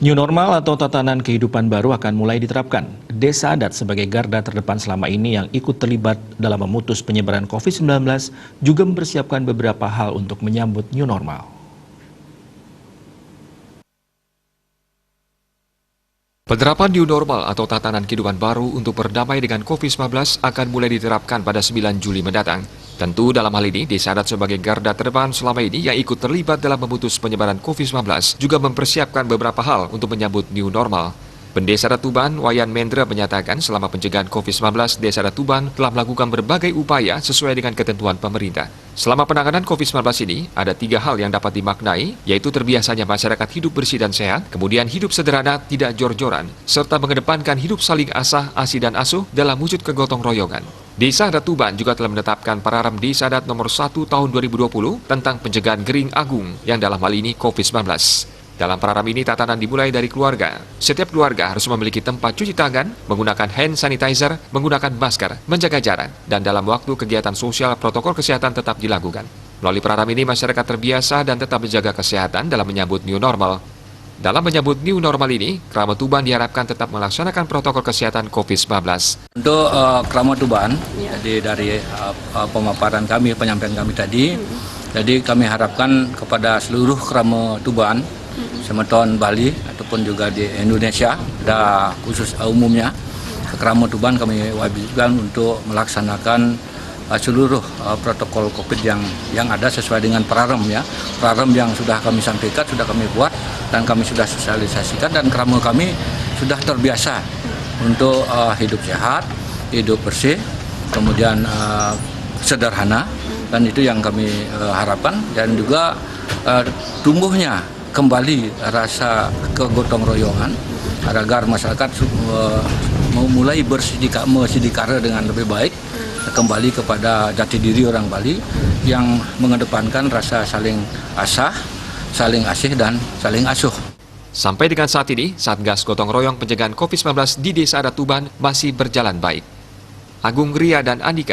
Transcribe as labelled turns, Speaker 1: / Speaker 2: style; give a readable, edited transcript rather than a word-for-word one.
Speaker 1: New normal atau tatanan kehidupan baru akan mulai diterapkan. Desa adat sebagai garda terdepan selama ini yang ikut terlibat dalam memutus penyebaran COVID-19 juga mempersiapkan beberapa hal untuk menyambut new normal.
Speaker 2: Penerapan new normal atau tatanan kehidupan baru untuk berdamai dengan COVID-19 akan mulai diterapkan pada 9 Juli mendatang. Tentu dalam hal ini, Desa Adat sebagai garda terdepan selama ini yang ikut terlibat dalam memutus penyebaran COVID-19 juga mempersiapkan beberapa hal untuk menyambut new normal. Pendesa Adat Tuban, Wayan Mendra menyatakan selama pencegahan COVID-19, Desa Adat Tuban telah melakukan berbagai upaya sesuai dengan ketentuan pemerintah. Selama penanganan COVID-19 ini, ada 3 hal yang dapat dimaknai, yaitu terbiasanya masyarakat hidup bersih dan sehat, kemudian hidup sederhana, tidak jor-joran, serta mengedepankan hidup saling asah, asi dan asuh dalam wujud kegotong royongan. Desa Adat Tuban juga telah menetapkan Pararam Desa Adat nomor 1 tahun 2020 tentang pencegahan Gering Agung yang dalam hal ini COVID-19. Dalam Pararam ini tatanan dimulai dari keluarga. Setiap keluarga harus memiliki tempat cuci tangan, menggunakan hand sanitizer, menggunakan masker, menjaga jarak, dan dalam waktu kegiatan sosial protokol kesehatan tetap dilakukan. Melalui Pararam ini masyarakat terbiasa dan tetap menjaga kesehatan dalam menyambut new normal. Dalam menyambut new normal ini, Krama Tuban diharapkan tetap melaksanakan protokol kesehatan COVID-19.
Speaker 3: Untuk Krama Tuban, jadi dari pemaparan kami, penyampaian kami tadi, jadi kami harapkan kepada seluruh Krama Tuban, semeton Bali ataupun juga di Indonesia, ada khusus umumnya, Krama Tuban kami wajibkan untuk melaksanakan seluruh protokol COVID yang ada sesuai dengan Pararam ya. Pararam yang sudah kami sampaikan, sudah kami buat dan kami sudah sosialisasikan, dan Krama kami sudah terbiasa untuk hidup sehat, hidup bersih, kemudian sederhana, dan itu yang kami harapkan, dan juga tumbuhnya kembali rasa kegotong royongan agar masyarakat mulai bersidikara dengan lebih baik, kembali kepada jati diri orang Bali yang mengedepankan rasa saling asah, saling asih, dan saling asuh.
Speaker 2: Sampai dengan saat ini, Satgas Gotong Royong Pencegahan COVID-19 di Desa Adat Tuban masih berjalan baik. Agung Ria dan Andika.